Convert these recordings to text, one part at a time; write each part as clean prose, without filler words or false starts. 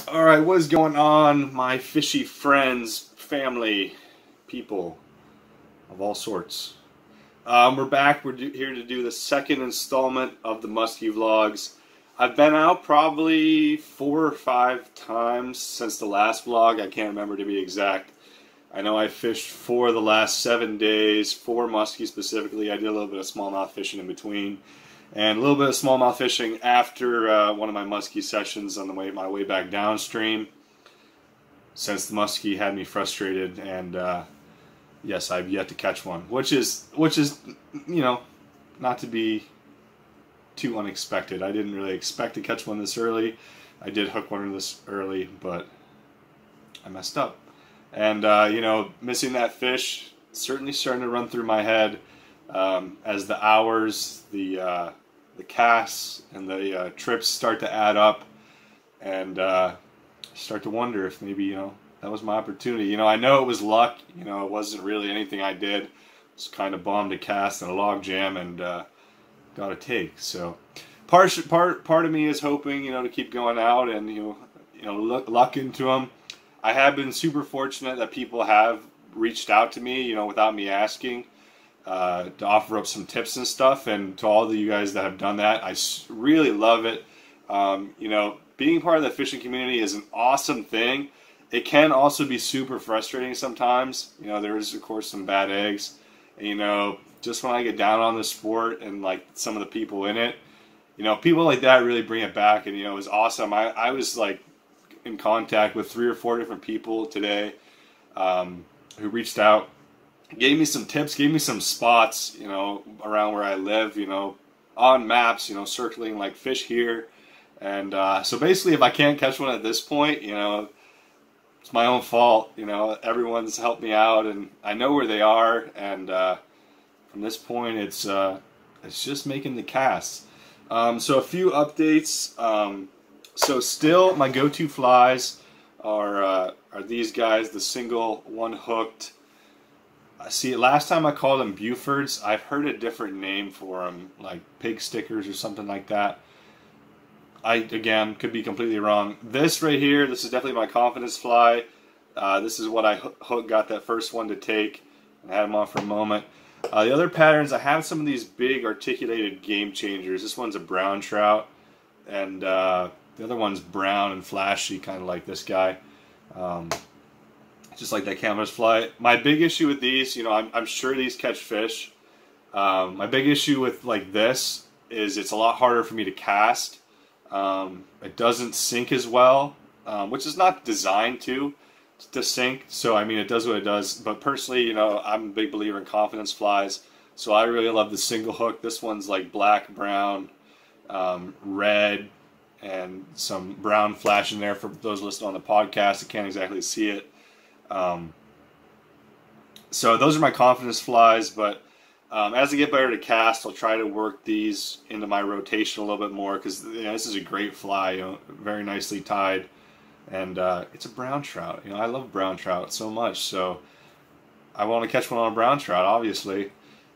Alright, what is going on, my fishy friends, family, people of all sorts? We're back. We're here to do the second installment of the Musky vlogs. I've been out probably 4 or 5 times since the last vlog. I can't remember to be exact. I know I fished for the last 7 days, for muskie specifically. I did a little bit of smallmouth fishing in between, and a little bit of smallmouth fishing after one of my muskie sessions on my way back downstream, since the muskie had me frustrated. And yes, I've yet to catch one, which is you know, not to be too unexpected. I didn't really expect to catch one this early. I did hook one this early, but I messed up. And you know, missing that fish certainly starting to run through my head as the hours, the casts, and the trips start to add up, and start to wonder if maybe, you know, that was my opportunity. You know, I know it was luck. You know, it wasn't really anything I did. It was kind of bombed a cast and a log jam and got a take. So part of me is hoping, you know, to keep going out and you know luck into them. I have been super fortunate that people have reached out to me, you know, without me asking, to offer up some tips and stuff. And to all of you guys that have done that, I really love it. You know, being part of the fishing community is an awesome thing. It can also be super frustrating sometimes. You know, there's of course some bad eggs. And, you know, just when I get down on the sport and like some of the people in it, you know, people like that really bring it back. And, you know, it was awesome. I was like in contact with 3 or 4 different people today who reached out, gave me some tips, gave me some spots, you know, around where I live, you know, on maps, you know, circling like fish here. And so basically, if I can't catch one at this point, you know, it's my own fault. You know, everyone's helped me out, and I know where they are. And from this point, it's just making the casts. So a few updates. So still, my go-to flies are these guys, the single one hooked. See, last time I called them Bufords. I've heard a different name for them, like pig stickers or something like that. I, again, could be completely wrong. This right here, this is definitely my confidence fly. This is what I got that first one to take, and I had them on for a moment. The other patterns, I have some of these big articulated game changers. This one's a brown trout, and the other one's brown and flashy, kind of like this guy. Just like that canvas fly. My big issue with these, you know, I'm sure these catch fish. My big issue with like this is it's a lot harder for me to cast. It doesn't sink as well, which is not designed to sink. So I mean, it does what it does. But personally, you know, I'm a big believer in confidence flies. So I really love the single hook. This one's like black, brown, red, and some brown flash in there for those listening on the podcast. I can't exactly see it. So those are my confidence flies, but as I get better to cast, I'll try to work these into my rotation a little bit more, because you know, this is a great fly, you know, very nicely tied, and it's a brown trout. You know, I love brown trout so much, so I want to catch one on a brown trout, obviously,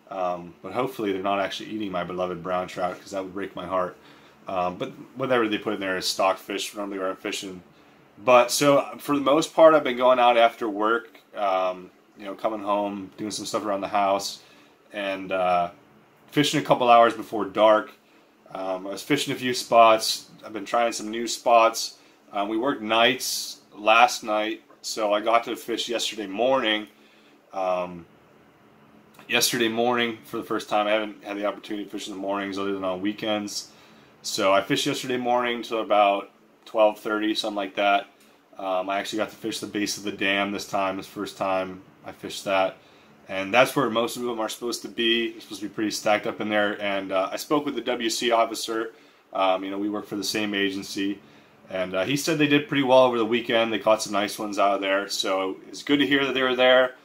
but hopefully they're not actually eating my beloved brown trout, because that would break my heart. But whatever they put in there is stock fish, normally where I'm fishing. But so for the most part, I've been going out after work, you know, coming home, doing some stuff around the house, and fishing a couple hours before dark. I was fishing a few spots. I've been trying some new spots. We worked nights last night, so I got to fish yesterday morning. Yesterday morning for the first time. I haven't had the opportunity to fish in the mornings other than on weekends. So I fished yesterday morning till about 12:30, something like that. I actually got to fish the base of the dam this time. This first time I fished that. And that's where most of them are supposed to be. They're supposed to be pretty stacked up in there. And I spoke with the WC officer. You know, we work for the same agency. And he said they did pretty well over the weekend. They caught some nice ones out of there. So it's good to hear that they were there.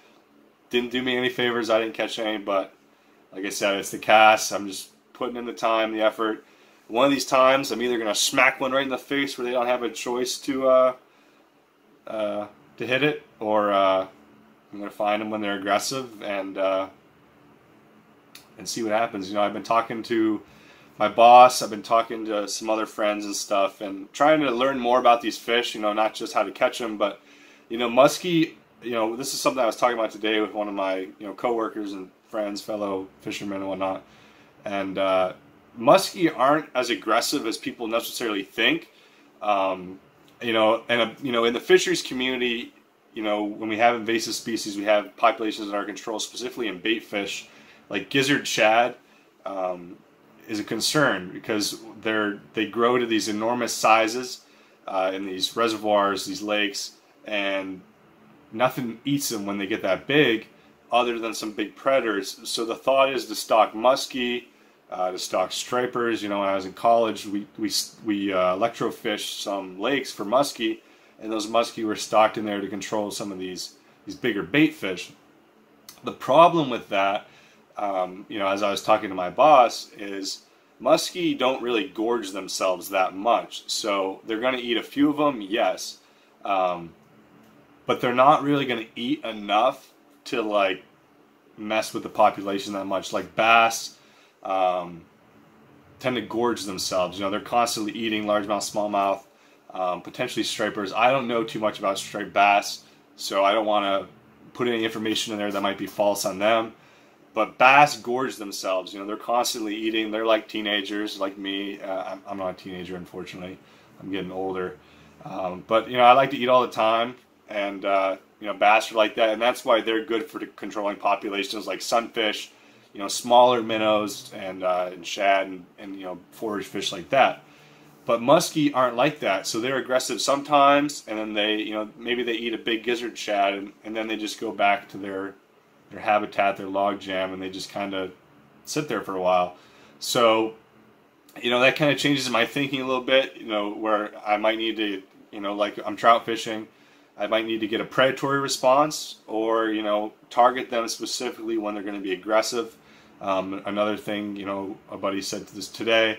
Didn't do me any favors. I didn't catch any. But like I said, it's the cast. I'm just putting in the time, the effort. One of these times, I'm either going to smack one right in the face where they don't have a choice to hit it, or I'm going to find them when they're aggressive and see what happens. You know, I've been talking to my boss, I've been talking to some other friends and stuff, and trying to learn more about these fish. Not just how to catch them, but muskie. This is something I was talking about today with one of my coworkers and friends, fellow fishermen and whatnot. And muskie aren't as aggressive as people necessarily think. In the fisheries community, when we have invasive species, we have populations in our control, specifically in bait fish, like gizzard shad, is a concern because they grow to these enormous sizes in these reservoirs, these lakes, and nothing eats them when they get that big, other than some big predators. So the thought is to stock muskie, to stock stripers. When I was in college, we electrofished some lakes for muskie, and those muskie were stocked in there to control some of these bigger bait fish. The problem with that, as I was talking to my boss, is muskie don't really gorge themselves that much. So they're going to eat a few of them, yes, but they're not really going to eat enough to like mess with the population that much. Like bass tend to gorge themselves. They're constantly eating largemouth, smallmouth, potentially stripers. I don't know too much about striped bass, so I don't want to put any information in there that might be false on them. But bass gorge themselves. They're constantly eating. They're like teenagers, like me. I'm not a teenager, unfortunately. I'm getting older. But I like to eat all the time, and bass are like that, and that's why they're good for controlling populations like sunfish, smaller minnows and shad and forage fish like that. But muskie aren't like that, so they're aggressive sometimes, and then they maybe they eat a big gizzard shad, and then they just go back to their habitat, their log jam, and they just kind of sit there for a while. So that kind of changes my thinking a little bit, where I might need to, like I'm trout fishing, I might need to get a predatory response, or target them specifically when they're going to be aggressive. Another thing, a buddy said to this today,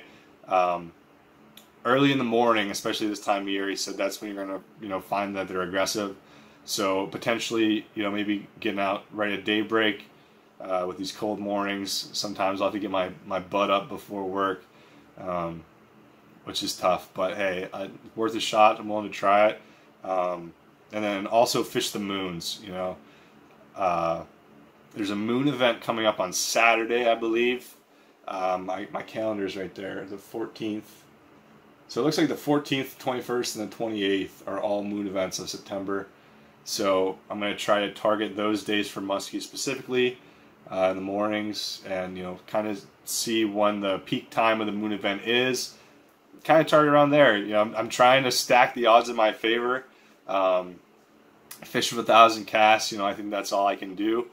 early in the morning, especially this time of year, he said that's when you're going to find that they're aggressive. So potentially, maybe getting out right at daybreak with these cold mornings. Sometimes I'll have to get my butt up before work, which is tough. But hey, worth a shot. I'm willing to try it. And then also fish the moons. There's a moon event coming up on Saturday, I believe. My calendar's right there, the 14th. So it looks like the 14th, 21st, and the 28th are all moon events of September. So I'm going to try to target those days for muskie specifically in the mornings, and kind of see when the peak time of the moon event is. Kind of target around there. I'm trying to stack the odds in my favor. Fish with 1,000 casts. I think that's all I can do.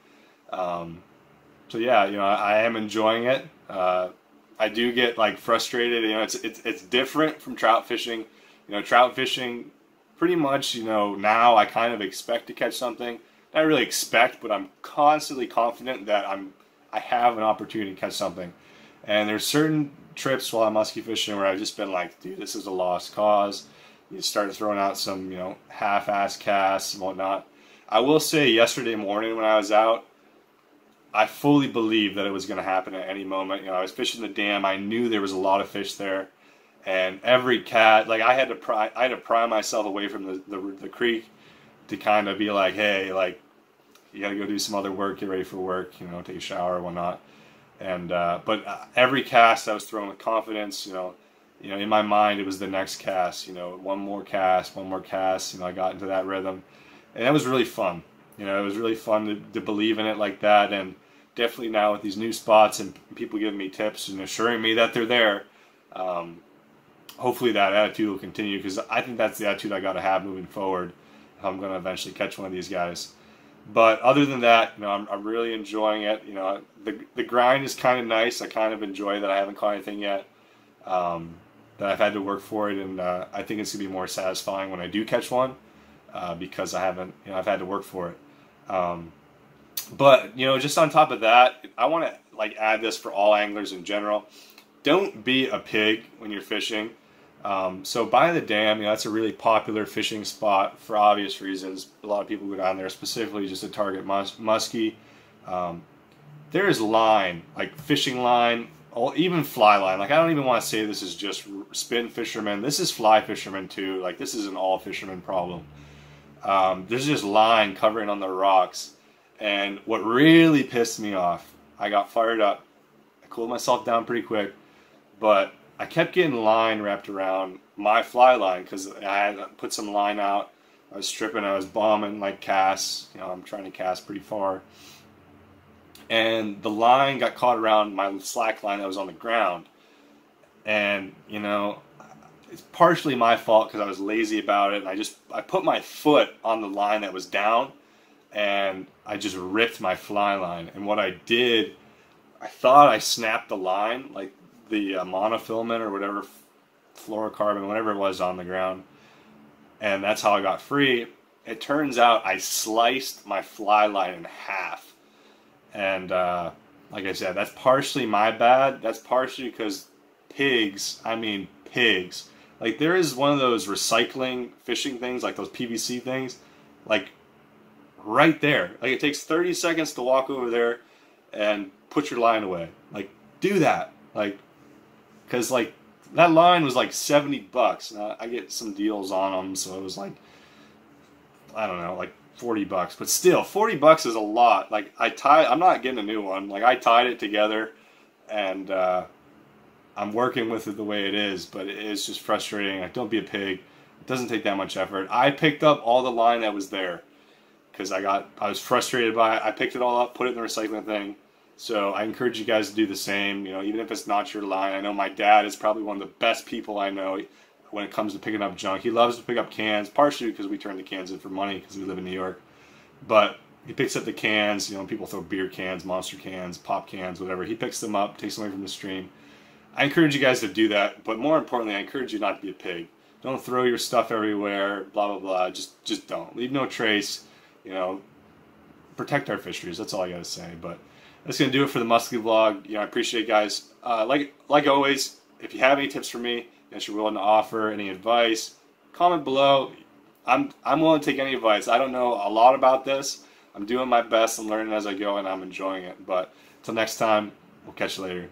So yeah, I am enjoying it. I do get like frustrated. It's different from trout fishing. Trout fishing, pretty much, now I kind of expect to catch something. Not really expect, but I'm constantly confident that I have an opportunity to catch something. And there's certain trips while I'm musky fishing where I've just been like, dude, this is a lost cause. You start throwing out some, half-ass casts and whatnot. I will say yesterday morning when I was out, I fully believed that it was going to happen at any moment. I was fishing the dam. I knew there was a lot of fish there. And every cat, like I had to pry myself away from the creek to kind of be like, hey, like you got to go do some other work, get ready for work, take a shower or whatnot. And but every cast I was throwing with confidence, in my mind it was the next cast, one more cast. I got into that rhythm, and that was really fun. It was really fun to believe in it like that, and definitely now with these new spots and people giving me tips and assuring me that they're there. Hopefully that attitude will continue, because I think that's the attitude I got to have moving forward if I'm going to eventually catch one of these guys. But other than that, I'm really enjoying it. The grind is kind of nice. I kind of enjoy that I haven't caught anything yet, that I've had to work for it, and I think it's going to be more satisfying when I do catch one, because I've had to work for it. But just on top of that, I want to add this for all anglers in general. Don't be a pig when you're fishing. So by the dam, that's a really popular fishing spot for obvious reasons. A lot of people go down there specifically just to target muskie. There is line, like fishing line, even fly line. Like, I don't even want to say this is just spin fishermen. This is fly fishermen too. Like, this is an all fisherman problem. There's just line covering on the rocks. And what really pissed me off, I got fired up. I cooled myself down pretty quick, but I kept getting line wrapped around my fly line because I had put some line out. I was stripping, I was bombing like casts. You know, I'm trying to cast pretty far. And the line got caught around my slack line that was on the ground. And, you know, it's partially my fault because I was lazy about it. And I put my foot on the line that was down, and I just ripped my fly line. And what I did, I thought I snapped the line, like the monofilament or whatever, fluorocarbon, whatever it was on the ground. And that's how I got free. It turns out I sliced my fly line in half. And like I said, that's partially my bad. That's partially because pigs, like there is one of those recycling fishing things, like those PVC things, like right there. Like it takes 30 seconds to walk over there and put your line away. Like, do that. Like, because like that line was like $70. Now, I get some deals on them, so it was like, I don't know, like $40. But still, $40 is a lot. Like I'm not getting a new one. Like I tied it together, and I'm working with it the way it is. But it is just frustrating. Like, don't be a pig. It doesn't take that much effort. I picked up all the line that was there because I was frustrated by it. I picked it all up, put it in the recycling thing. So I encourage you guys to do the same. You know, even if it's not your line. I know my dad is probably one of the best people I know when it comes to picking up junk. He loves to pick up cans, partially because we turn the cans in for money because we live in New York. But he picks up the cans. You know, people throw beer cans, monster cans, pop cans, whatever. He picks them up, takes them away from the stream. I encourage you guys to do that. But more importantly, I encourage you not to be a pig. Don't throw your stuff everywhere, blah, blah, blah. Just don't. Leave no trace. You know, protect our fisheries. That's all I got to say. But that's going to do it for the Musky vlog. You know, I appreciate it, guys. Like always, if you have any tips for me, that you're willing to offer, any advice, comment below. I'm willing to take any advice. I don't know a lot about this. I'm doing my best. I'm learning as I go, and I'm enjoying it. But until next time, we'll catch you later.